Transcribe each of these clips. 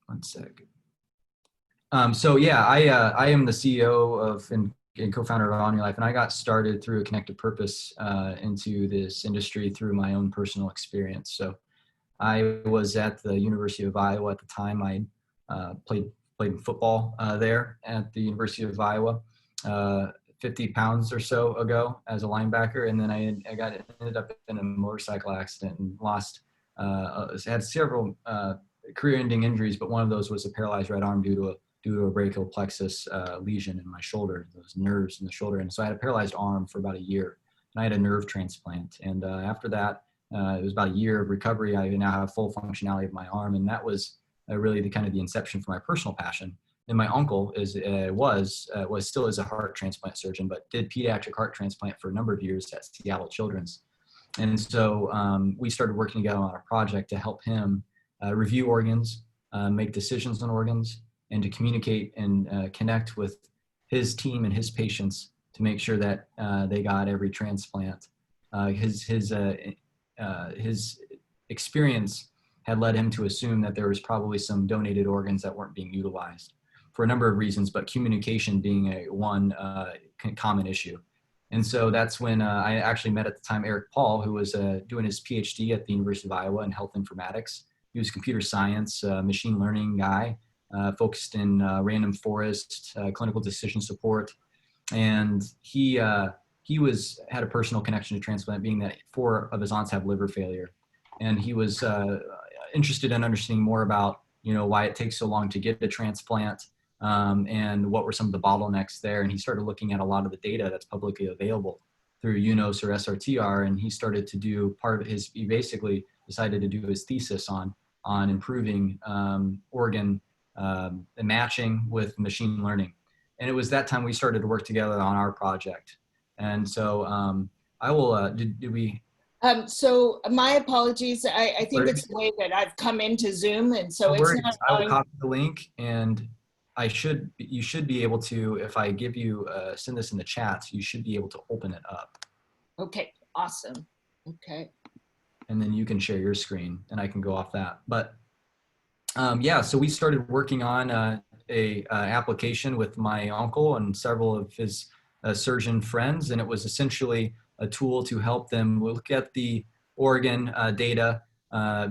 One sec. So yeah, I am the CEO of and co-founder of OmniLife, and I got started through a connected purpose into this industry through my own personal experience. So I was at the University of Iowa at the time. I played football there at the University of Iowa, 50 pounds or so ago as a linebacker, and then I ended up in a motorcycle accident and had several career-ending injuries, but one of those was a paralyzed right arm due to a brachial plexus lesion in my shoulder, those nerves in the shoulder. And so I had a paralyzed arm for about a year, and I had a nerve transplant. And after that, it was about a year of recovery. I now have full functionality of my arm, and that was really the inception for my personal passion. And my uncle still is a heart transplant surgeon, but did pediatric heart transplant for a number of years at Seattle Children's. And so we started working together on a project to help him review organs, make decisions on organs, and to communicate and connect with his team and his patients to make sure that they got every transplant. His experience had led him to assume that there was probably some donated organs that weren't being utilized for a number of reasons, but communication being one common issue. And so that's when I actually met at the time Eric Paul, who was doing his PhD at the University of Iowa in health informatics. He was a computer science, machine learning guy, focused in random forest, clinical decision support. And he had a personal connection to transplant, being that 4 of his aunts have liver failure. And he was interested in understanding more about, why it takes so long to get a transplant, and what were some of the bottlenecks there. And he started looking at a lot of the data that's publicly available through UNOS or SRTR. And he started to do he basically decided to do his thesis on improving organ matching with machine learning. And it was that time we started to work together on our project. And so I will, did we? So my apologies. I think it's the way that I've come into Zoom, and so it's not. I will copy the link, and you should be able to, if I give you, send this in the chat, you should be able to open it up. Okay, awesome. Okay. And then you can share your screen, and I can go off that. But yeah, so we started working on a application with my uncle and several of his surgeon friends, and it was essentially a tool to help them look at the organ data,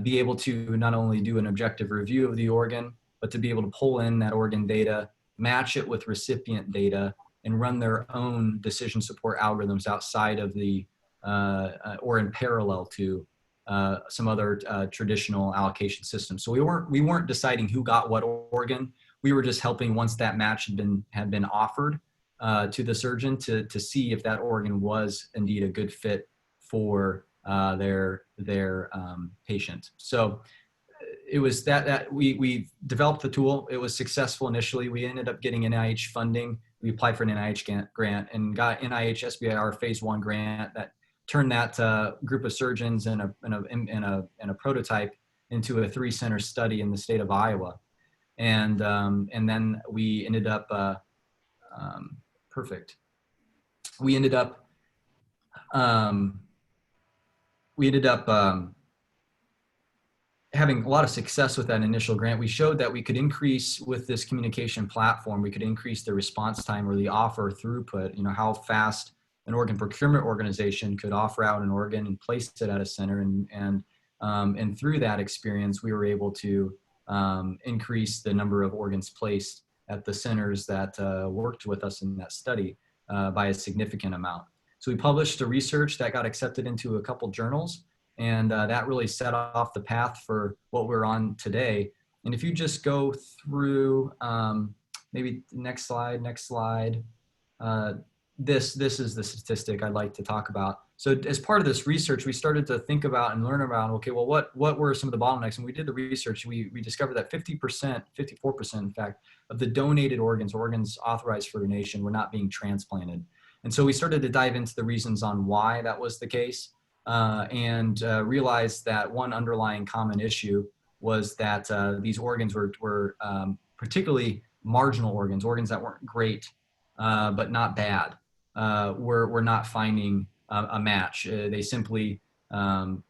be able to not only do an objective review of the organ, but to be able to pull in that organ data, match it with recipient data, and run their own decision support algorithms outside of the, or in parallel to some other traditional allocation systems. So we weren't deciding who got what organ. We were just helping, once that match had been offered to the surgeon, to see if that organ was indeed a good fit for their patient. So it was that we developed the tool. It was successful initially. We ended up getting NIH funding. We applied for an NIH grant and got NIH SBIR phase 1 grant that turned that group of surgeons and a prototype into a 3-center study in the state of Iowa. And then we ended up, perfect. We ended up having a lot of success with that initial grant. We showed that we could increase, with this communication platform, we could increase the response time or the offer throughput, how fast an organ procurement organization could offer out an organ and place it at a center. And through that experience, we were able to increase the number of organs placed at the centers that worked with us in that study by a significant amount. So we published a research that got accepted into a couple journals, and that really set off the path for what we're on today. And if you just go through, maybe next slide. This is the statistic I'd like to talk about. So as part of this research, we started to think about and learn about, okay, well, what were some of the bottlenecks? And we did the research. We discovered that 50%, 54% in fact, of the donated organs authorized for donation were not being transplanted. And so we started to dive into the reasons on why that was the case, and realized that one underlying common issue was that these organs were particularly marginal organs that weren't great, but not bad. We're not finding a match. They simply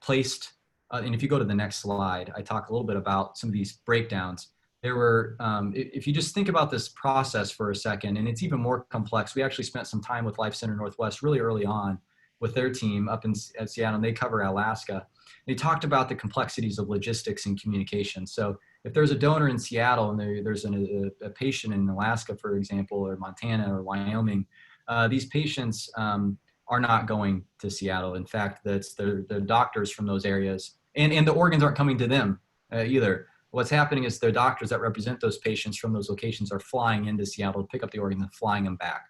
placed, and if you go to the next slide, I talk a little bit about some of these breakdowns. there were, if you just think about this process for a second, and it's even more complex. We actually spent some time with Life Center Northwest really early on with their team up in at Seattle, and they cover Alaska. They talked about the complexities of logistics and communication. So if there's a donor in Seattle and there's a patient in Alaska, for example, or Montana or Wyoming, these patients are not going to Seattle. In fact, that's the doctors from those areas, and the organs aren't coming to them either. What's happening is the doctors that represent those patients from those locations are flying into Seattle to pick up the organ and flying them back.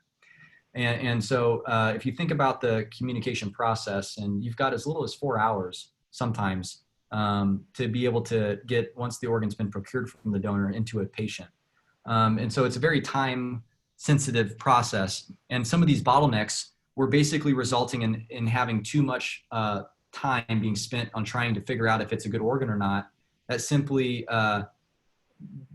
And so if you think about the communication process, and you've got as little as 4 hours sometimes to be able to get, once the organ's been procured from the donor, into a patient. And so it's a very time sensitive process. And some of these bottlenecks were basically resulting in having too much time being spent on trying to figure out if it's a good organ or not. That simply,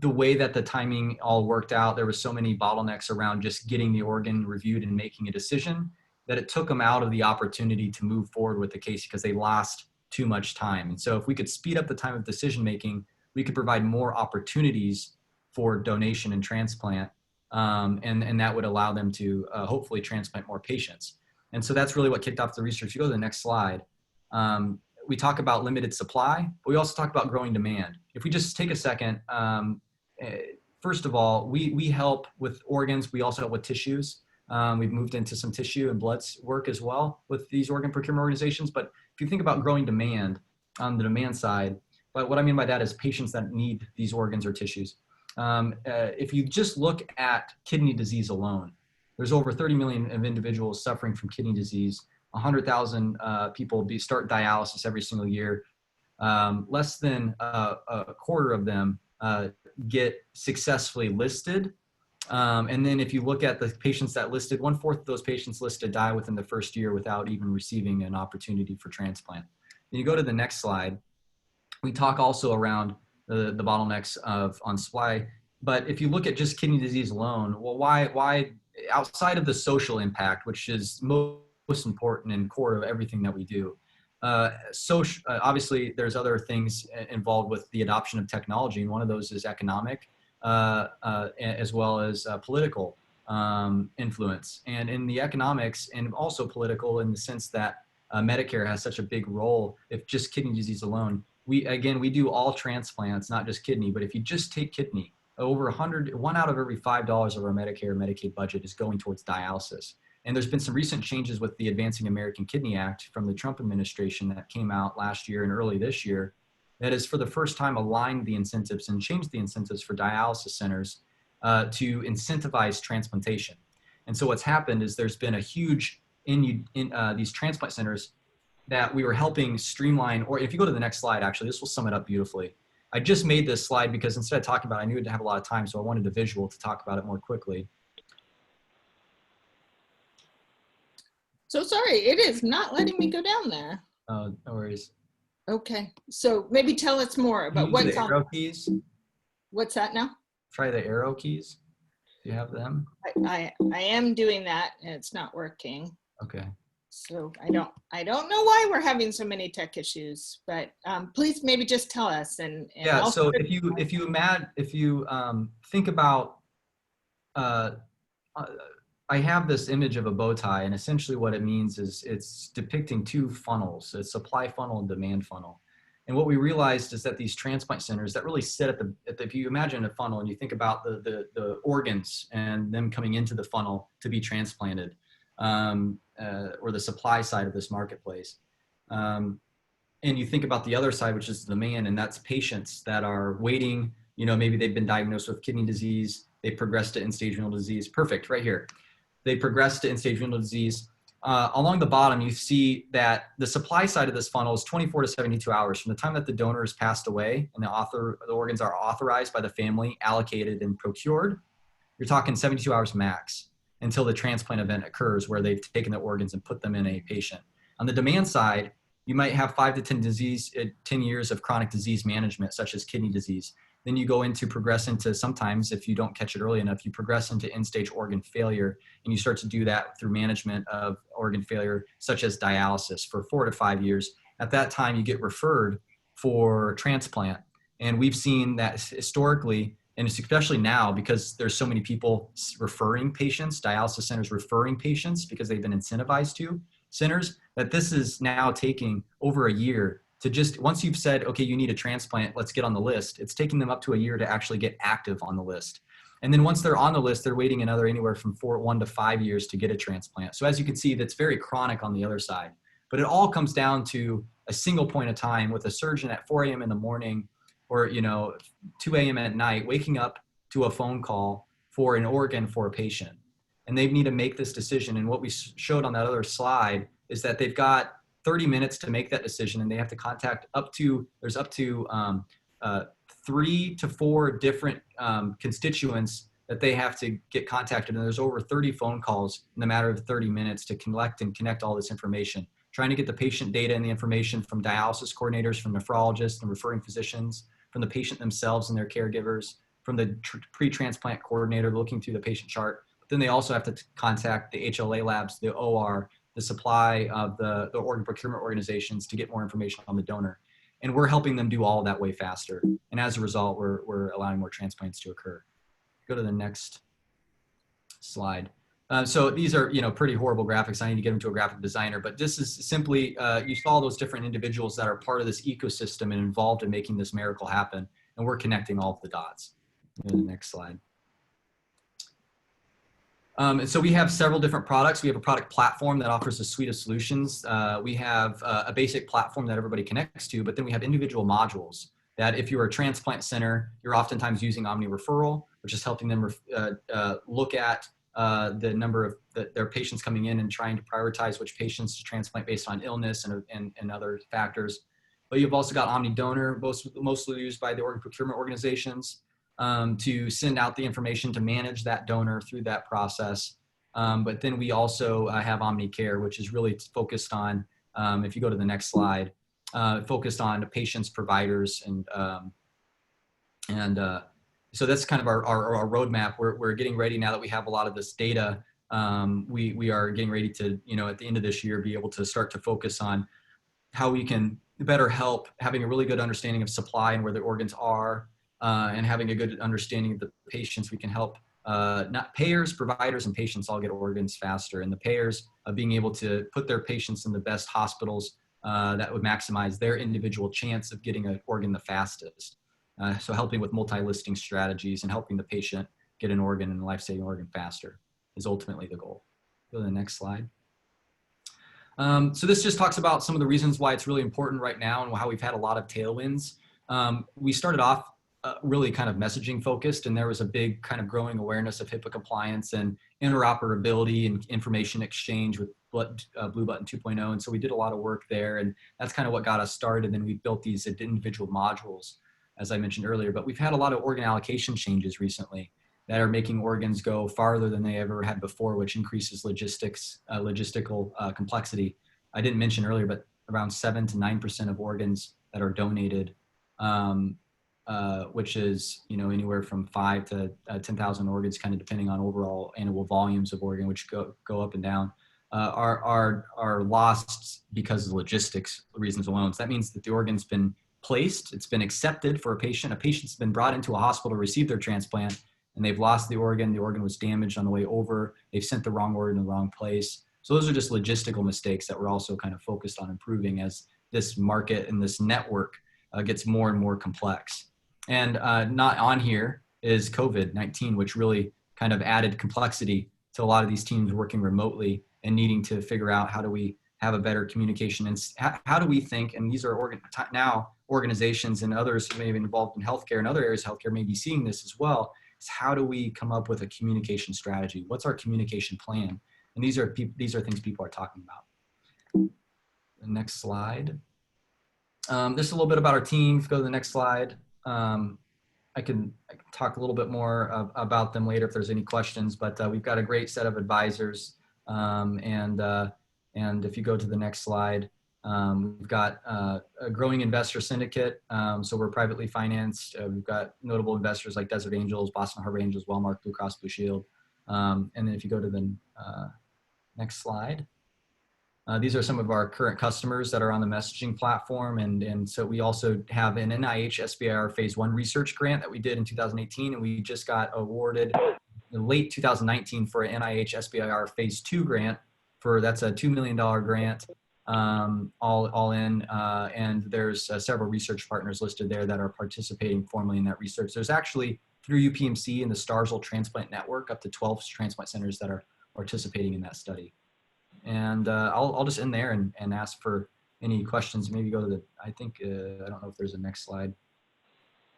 the way that the timing all worked out, there were so many bottlenecks around just getting the organ reviewed and making a decision that it took them out of the opportunity to move forward with the case because they lost too much time. And so if we could speed up the time of decision making, we could provide more opportunities for donation and transplant, and that would allow them to hopefully transplant more patients. And so that's really what kicked off the research. If you go to the next slide, we talk about limited supply, but we also talk about growing demand. If we just take a second, first of all, we help with organs. We also help with tissues. We've moved into some tissue and blood work as well with these organ procurement organizations. But if you think about growing demand on the demand side, but what I mean by that is patients that need these organs or tissues. If you just look at kidney disease alone, there's over 30 million of individuals suffering from kidney disease. 100,000 people start dialysis every single year. Less than a quarter of them get successfully listed. And then if you look at the patients that listed, 1/4 of those patients listed die within the first year without even receiving an opportunity for transplant. Then you go to the next slide. We talk also around the bottlenecks on supply. But if you look at just kidney disease alone, well, why outside of the social impact, which is most important and core of everything that we do, obviously there's other things involved with the adoption of technology, and one of those is economic as well as political influence. And in the economics, and also political in the sense that Medicare has such a big role. If just kidney disease alone, we do all transplants, not just kidney, but if you just take kidney, over 1 out of every $5 of our Medicare and Medicaid budget is going towards dialysis. And there's been some recent changes with the Advancing American Kidney Act from the Trump administration that came out last year and early this year that has for the first time aligned the incentives and changed the incentives for dialysis centers to incentivize transplantation. And so what's happened is there's been a huge, in these transplant centers that we were helping streamline, or if you go to the next slide, actually, this will sum it up beautifully. I just made this slide because instead of talking about it, I knew to have a lot of time, so I wanted a visual to talk about it more quickly. So sorry, it is not letting me go down there. No worries. Okay, so maybe tell us more about what's on. Arrow keys. What's that now? Try the arrow keys. Do you have them? I am doing that, and it's not working. Okay. So I don't know why we're having so many tech issues, but please maybe just tell us. And yeah. So if you think about, I have this image of a bow tie, and essentially what it means is it's depicting two funnels: a supply funnel and demand funnel. And what we realized is that these transplant centers that really sit at the if you imagine a funnel and you think about the organs and them coming into the funnel to be transplanted, or the supply side of this marketplace. And you think about the other side, which is the demand, and that's patients that are waiting. Maybe they've been diagnosed with kidney disease. They progressed to end-stage renal disease. Perfect, right here. They progressed to end-stage renal disease. Along the bottom, you see that the supply side of this funnel is 24 to 72 hours from the time that the donor has passed away and the organs are authorized by the family, allocated, and procured. You're talking 72 hours max until the transplant event occurs where they've taken the organs and put them in a patient. On the demand side, you might have 5 to 10 years of chronic disease management, such as kidney disease. Then you progress into, sometimes if you don't catch it early enough, you progress into end-stage organ failure, and you start to do that through management of organ failure, such as dialysis, for 4 to 5 years. At that time, you get referred for transplant. And we've seen that historically, And it's especially now because there's so many people referring patients, dialysis centers referring patients because they've been incentivized to centers, that this is now taking over a year to just, once you've said, okay, you need a transplant, let's get on the list. It's taking them up to a year to actually get active on the list. And then once they're on the list, they're waiting anywhere from 1 to 5 years to get a transplant. So as you can see, that's very chronic on the other side. But it all comes down to a single point of time with a surgeon at 4 a.m. in the morning or 2 a.m. at night, waking up to a phone call for an organ for a patient. And they need to make this decision. And what we showed on that other slide is that they've got 30 minutes to make that decision, and they have to contact there's up to 3 to 4 different constituents that they have to get contacted. And there's over 30 phone calls in the matter of 30 minutes to collect and connect all this information, trying to get the patient data and the information from dialysis coordinators, from nephrologists and referring physicians, from the patient themselves and their caregivers, from the pre-transplant coordinator looking through the patient chart. But then they also have to contact the HLA labs, the OR, the supply of the organ procurement organizations to get more information on the donor. And we're helping them do all of that way faster. And as a result, we're allowing more transplants to occur. Go to the next slide. So these are, pretty horrible graphics. I need to get them to a graphic designer, but this is simply, you saw those different individuals that are part of this ecosystem and involved in making this miracle happen. And we're connecting all of the dots. Go to the next slide. And so we have several different products. We have a product platform that offers a suite of solutions. We have a basic platform that everybody connects to, but then we have individual modules that if you're a transplant center, you're oftentimes using OmniReferral, which is helping them look at the number of their patients coming in and trying to prioritize which patients to transplant based on illness and other factors. But you've also got OmniDonor, mostly used by the organ procurement organizations, to send out the information to manage that donor through that process. But then we also have OmniCare, which is really focused on, if you go to the next slide, focused on patients, providers, and so that's kind of our roadmap. We're getting ready now that we have a lot of this data. We are getting ready to, at the end of this year, be able to start to focus on how we can better help having a really good understanding of supply and where the organs are, and having a good understanding of the patients. We can help not payers, providers, and patients all get organs faster. And the payers being able to put their patients in the best hospitals that would maximize their individual chance of getting an organ the fastest. So helping with multi-listing strategies and helping the patient get an organ and a life-saving organ faster is ultimately the goal. Go to the next slide. So this just talks about some of the reasons why it's really important right now and how we've had a lot of tailwinds. We started off really kind of messaging focused, and there was a big kind of growing awareness of HIPAA compliance and interoperability and information exchange with Blue Button 2.0. And so we did a lot of work there, and that's kind of what got us started. And we built these individual modules, as I mentioned earlier. But we've had a lot of organ allocation changes recently that are making organs go farther than they ever had before, which increases logistical complexity. I didn't mention earlier, but around 7 to 9% of organs that are donated, which is anywhere from 5 to 10,000 organs, kind of depending on overall annual volumes of organ, which go up and down, are lost because of logistics reasons alone. So that means that the organ's been placed, it's been accepted for a patient. A patient's been brought into a hospital to receive their transplant, and they've lost the organ. The organ was damaged on the way over. They've sent the wrong organ in the wrong place. So those are just logistical mistakes that we're also kind of focused on improving as this market and this network gets more and more complex. And not on here is COVID-19, which really kind of added complexity to a lot of these teams working remotely and needing to figure out how do we have a better communication, and how do we think, and these are now organizations and others who may be involved in healthcare and other areas of healthcare may be seeing this as well, is how do we come up with a communication strategy? What's our communication plan? And these are things people are talking about. The next slide. This is a little bit about our team. Go to the next slide. I can talk a little bit more about them later if there's any questions, but we've got a great set of advisors. And if you go to the next slide, we've got a growing investor syndicate. So we're privately financed. We've got notable investors like Desert Angels, Boston Harbor Angels, Wellmark, Blue Cross Blue Shield. And then if you go to the next slide. These are some of our current customers that are on the messaging platform. And so we also have an NIH SBIR phase 1 research grant that we did in 2018. And we just got awarded in late 2019 for an NIH SBIR phase 2 grant that's a $2 million grant, all in. And there's several research partners listed there that are participating formally in that research. There's actually, through UPMC and the Starzl Transplant Network, up to 12 transplant centers that are participating in that study. And I'll just end there and ask for any questions. Maybe go to the, I think, I don't know if there's a next slide.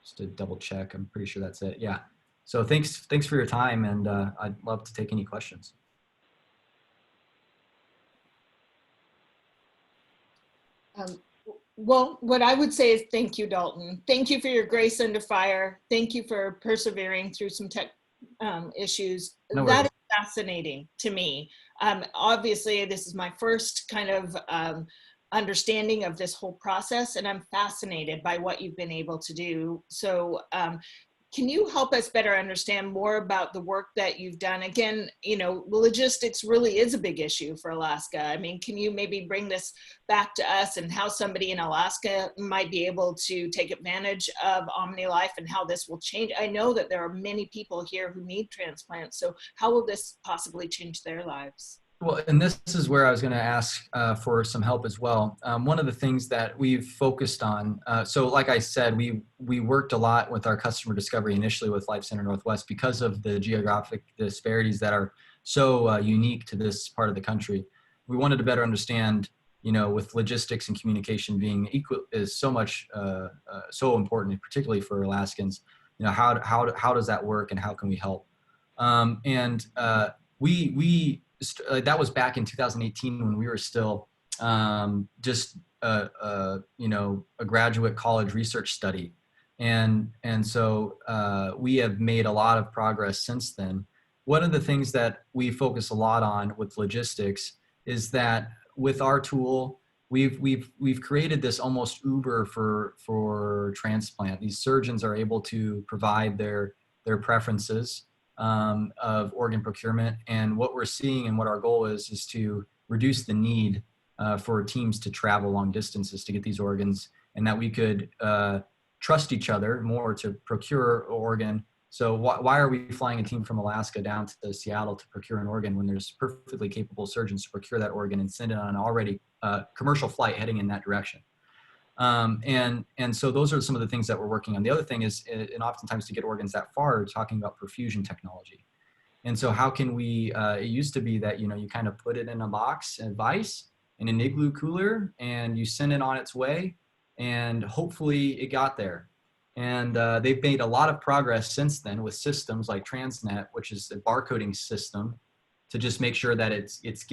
Just to double check. I'm pretty sure that's it. Yeah. So thanks for your time, and I'd love to take any questions. Well, what I would say is thank you, Dalton. Thank you for your grace under fire. Thank you for persevering through some tech issues. No worries. That is fascinating to me. Obviously, this is my first kind of understanding of this whole process, and I'm fascinated by what you've been able to do. So can you help us better understand more about the work that you've done? Again, you know, logistics really is a big issue for Alaska. I mean, can you maybe bring this back to us and how somebody in Alaska might be able to take advantage of OmniLife and how this will change? I know that there are many people here who need transplants. So how will this possibly change their lives? Well, and this is where I was going to ask for some help as well. One of the things that we've focused on, so like I said, we worked a lot with our customer discovery initially with Life Center Northwest because of the geographic disparities that are so unique to this part of the country. We wanted to better understand, you know, with logistics and communication being equal is so much, so important, particularly for Alaskans. You know, how does that work and how can we help? That was back in 2018 when we were still just you know, a graduate college research study, and so we have made a lot of progress since then. One of the things that we focus a lot on with logistics is that with our tool, we've created this almost Uber for transplant. These surgeons are able to provide their preferences of organ procurement, and what we're seeing and what our goal is to reduce the need for teams to travel long distances to get these organs, and that we could trust each other more to procure an organ. So why are we flying a team from Alaska down to Seattle to procure an organ when there's perfectly capable surgeons to procure that organ and send it on an already commercial flight heading in that direction? And so those are some of the things that we're working on. The other thing is, and oftentimes to get organs that far, we're talking about perfusion technology. And so how can we, it used to be that, you know, you kind of put it in a box, a vise, in an igloo cooler, and you send it on its way, and hopefully it got there. And they've made a lot of progress since then with systems like Transnet, which is a barcoding system to just make sure that it's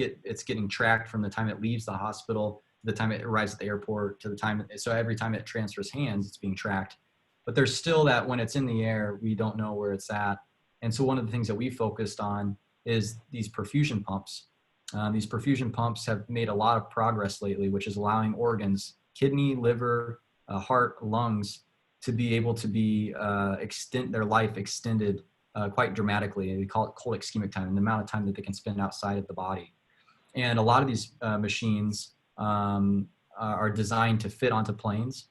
getting tracked from the time it leaves the hospital, the time it arrives at the airport, to the time, so every time it transfers hands, it's being tracked. But there's still that when it's in the air, we don't know where it's at. And so one of the things that we focused on is these perfusion pumps. These perfusion pumps have made a lot of progress lately, which is allowing organs, kidney, liver, heart, lungs, to be able to be their life extended quite dramatically. We call it cold ischemic time, and the amount of time that they can spend outside of the body. And a lot of these machines are designed to fit onto planes,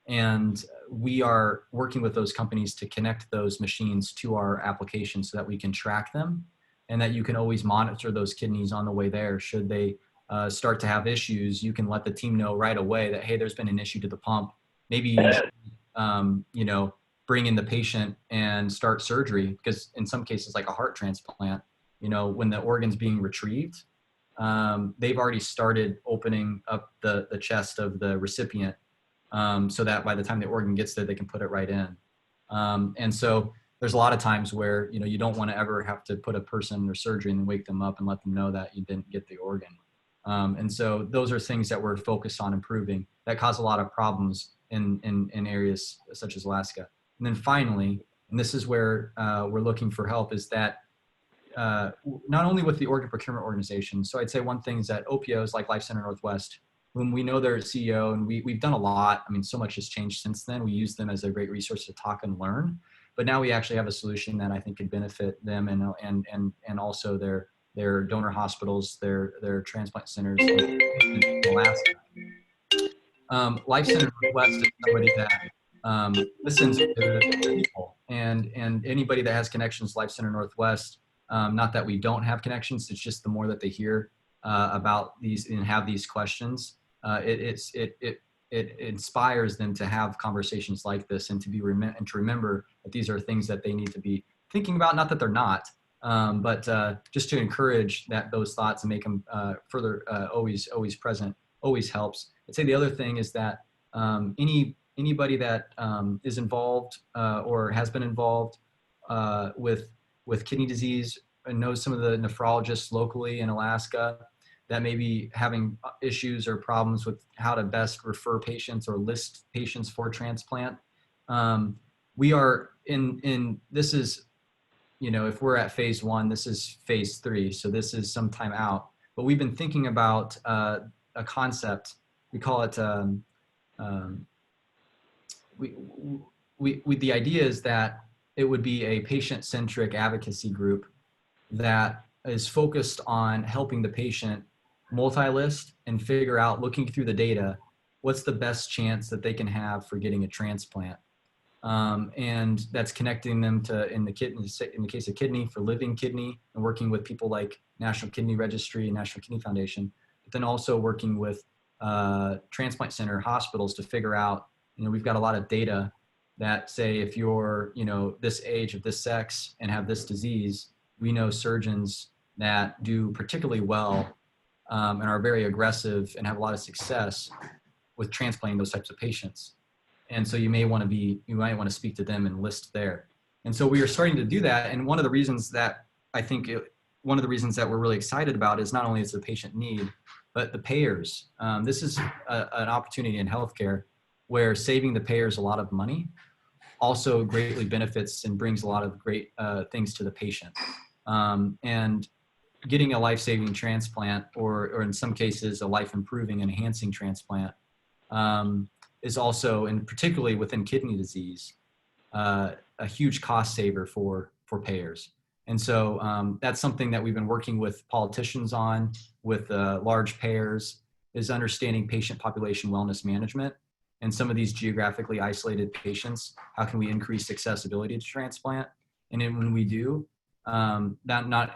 and we are working with those companies to connect those machines to our application so that we can track them, and that you can always monitor those kidneys on the way there. Should they start to have issues, you can let the team know right away that, hey, there's been an issue to the pump. Maybe you should, you know, bring in the patient and start surgery, because in some cases, like a heart transplant, you know, when the organ's being retrieved, they've already started opening up the chest of the recipient, so that by the time the organ gets there, they can put it right in. And so there's a lot of times where, you know, you don't want to ever have to put a person under surgery and wake them up and let them know that you didn't get the organ. And so those are things that we're focused on improving that cause a lot of problems in areas such as Alaska. And then finally, and this is where we're looking for help, is that not only with the organ procurement organization. So I'd say one thing is that OPOs like Life Center Northwest, whom we know their CEO, and we've done a lot. I mean, so much has changed since then. We use them as a great resource to talk and learn. But now we actually have a solution that I think could benefit them and also their their donor hospitals, their transplant centers in Alaska. Life Center Northwest is somebody that listens to people, and anybody that has connections to Life Center Northwest. Not that we don't have connections; it's just the more that they hear about these and have these questions, it inspires them to have conversations like this and to and to remember that these are things that they need to be thinking about. Not that they're not, but just to encourage those thoughts and make them further always present always helps. I'd say the other thing is that anybody that is involved or has been involved with kidney disease and knows some of the nephrologists locally in Alaska that may be having issues or problems with how to best refer patients or list patients for transplant. We are this is, if we're at phase 1, this is phase 3. So this is some time out, but we've been thinking about a concept. We call it, the idea is that it would be a patient-centric advocacy group that is focused on helping the patient multi-list and figure out, looking through the data, what's the best chance that they can have for getting a transplant. And that's connecting them to, in the case of kidney, for living kidney, and working with people like National Kidney Registry and National Kidney Foundation, but then also working with transplant center hospitals to figure out, we've got a lot of data that say if you're, this age, of this sex, and have this disease, we know surgeons that do particularly well and are very aggressive and have a lot of success with transplanting those types of patients. And so you might want to speak to them and list there. And so we are starting to do that. And one of the reasons that we're really excited about is not only is the patient need, but the payers. This is an opportunity in healthcare where saving the payers a lot of money also greatly benefits and brings a lot of great things to the patient. And getting a life-saving transplant, or in some cases, a life-improving and enhancing transplant, is also, and particularly within kidney disease, a huge cost saver for payers. And so that's something that we've been working with politicians on, with large payers, is understanding patient population wellness management. And some of these geographically isolated patients, how can we increase accessibility to transplant? And then when we do, not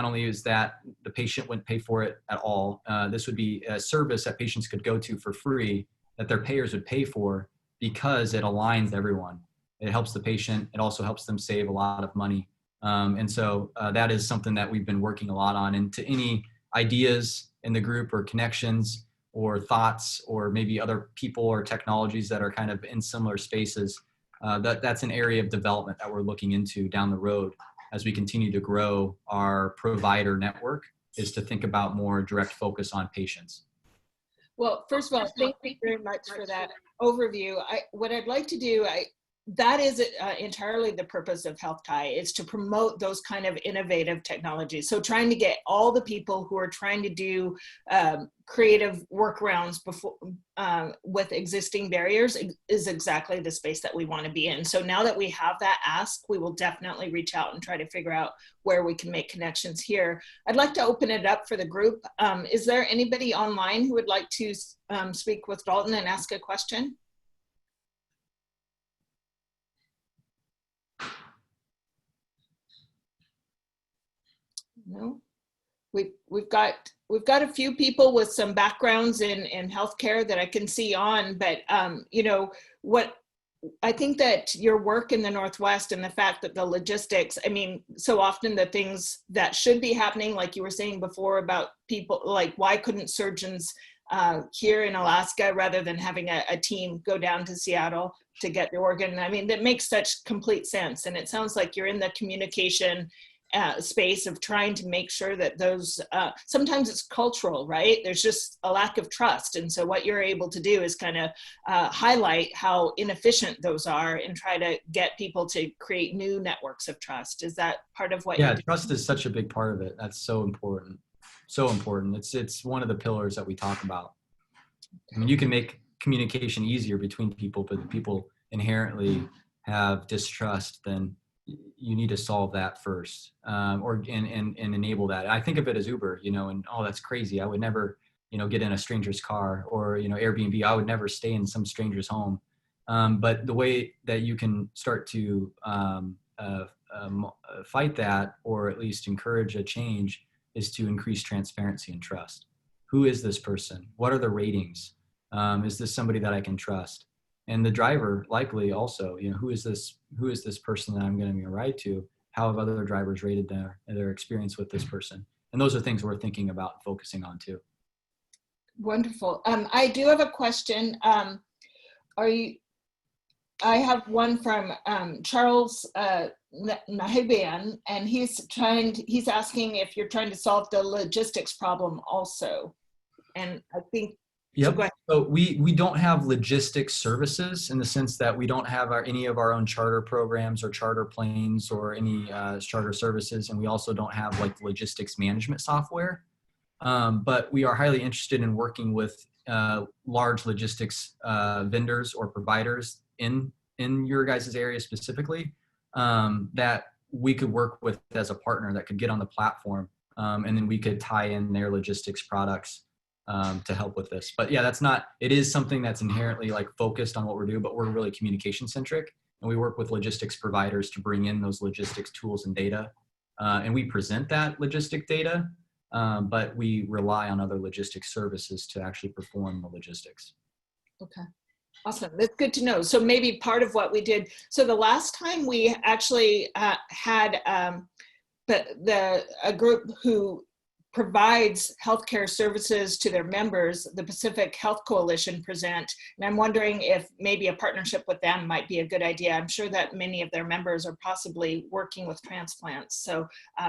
only is that the patient wouldn't pay for it at all, this would be a service that patients could go to for free that their payers would pay for, because it aligns everyone. It helps the patient. It also helps them save a lot of money. And so that is something that we've been working a lot on. And to any ideas in the group or connections or thoughts, or maybe other people or technologies that are kind of in similar spaces, that's an area of development that we're looking into down the road as we continue to grow our provider network, is to think about more direct focus on patients. Well, first of all, thank you very much for that overview. What I'd like to do, that is entirely the purpose of HealthKai, is to promote those kind of innovative technologies. So trying to get all the people who are trying to do creative workarounds with existing barriers is exactly the space that we want to be in. So now that we have that ask, we will definitely reach out and try to figure out where we can make connections here. I'd like to open it up for the group. Is there anybody online who would like to speak with Dalton and ask a question? No, we've got a few people with some backgrounds in healthcare that I can see on, but what I think that your work in the Northwest and the fact that the logistics, so often the things that should be happening, like you were saying before about people, like why couldn't surgeons here in Alaska, rather than having a team go down to Seattle to get the organ? That makes such complete sense. And it sounds like you're in the communication space of trying to make sure that those, sometimes it's cultural, right? There's just a lack of trust. And so what you're able to do is kind of highlight how inefficient those are and try to get people to create new networks of trust. Is that part of what you're doing? Trust is such a big part of it. That's so important. So important. It's one of the pillars that we talk about. You can make communication easier between people, but people inherently have distrust, then you need to solve that first, and enable that. I think of it as Uber, and oh, that's crazy. I would never, get in a stranger's car, or Airbnb. I would never stay in some stranger's home. But the way that you can start to fight that, or at least encourage a change, is to increase transparency and trust. Who is this person? What are the ratings? Is this somebody that I can trust? And the driver likely also, who is this person that I'm going to be a ride to? How have other drivers rated their experience with this person? And those are things we're thinking about and focusing on too. Wonderful. I do have a question. I have one from Charles Nahibian, and he's asking if you're trying to solve the logistics problem also. And I think, yep. So we don't have logistics services, in the sense that we don't have any of our own charter programs or charter planes or any charter services. And we also don't have like logistics management software. But we are highly interested in working with large logistics vendors or providers in your guys' area specifically, that we could work with as a partner that could get on the platform, and then we could tie in their logistics products to help with this. But yeah, it is something that's inherently like focused on what we're doing, but we're really communication centric, and we work with logistics providers to bring in those logistics tools and data, and we present that logistic data. But we rely on other logistics services to actually perform the logistics. Okay, awesome. That's good to know. So maybe part of what we did, so the last time we actually had a group who provides healthcare services to their members, the Pacific Health Coalition, present. And I'm wondering if maybe a partnership with them might be a good idea. I'm sure that many of their members are possibly working with transplants. So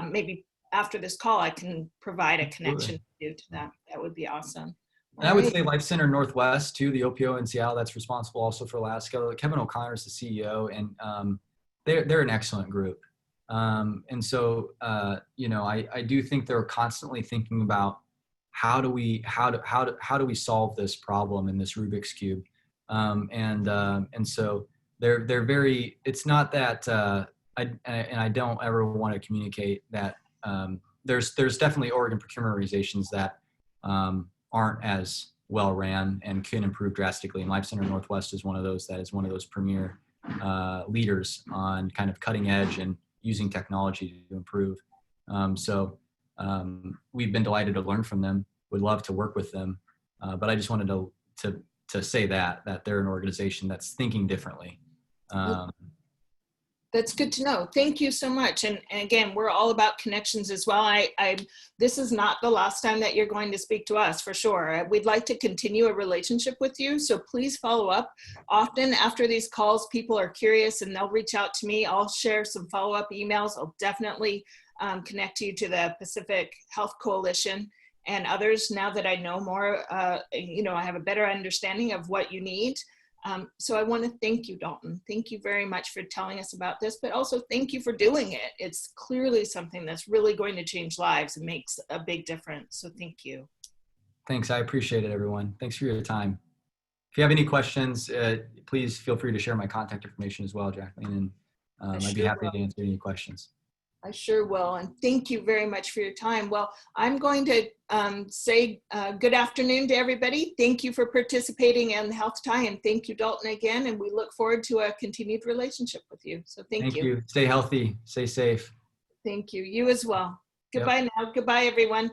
maybe after this call, I can provide a connection to you to that. That would be awesome. And I would say Life Center Northwest too, the OPO in Seattle, that's responsible also for Alaska. Kevin O'Connor is the CEO, and they're an excellent group. And so, I do think they're constantly thinking about how do we solve this problem in this Rubik's Cube. And so they're very, it's not that, I don't ever want to communicate that, there's definitely Oregon procurement organizations that, aren't as well ran and can improve drastically. And Life Center Northwest is one of those premier, leaders on kind of cutting edge and using technology to improve. So we've been delighted to learn from them. Would love to work with them, but I just wanted to say that they're an organization that's thinking differently. That's good to know. Thank you so much. And again, we're all about connections as well. This is not the last time that you're going to speak to us, for sure. We'd like to continue a relationship with you. So please follow up. Often after these calls, people are curious and they'll reach out to me. I'll share some follow-up emails. I'll definitely connect you to the Pacific Health Coalition and others. Now that I know more, I have a better understanding of what you need. So I want to thank you, Dalton. Thank you very much for telling us about this, but also thank you for doing it. It's clearly something that's really going to change lives and makes a big difference. So thank you. Thanks. I appreciate it, everyone. Thanks for your time. If you have any questions, please feel free to share my contact information as well, Jacqueline, and I'd be happy to answer any questions. I sure will. And thank you very much for your time. Well, I'm going to say good afternoon to everybody. Thank you for participating in the Health Tie, and thank you, Dalton, again. And we look forward to a continued relationship with you. So thank you. Thank you. Stay healthy. Stay safe. Thank you. You as well. Goodbye now. Goodbye, everyone.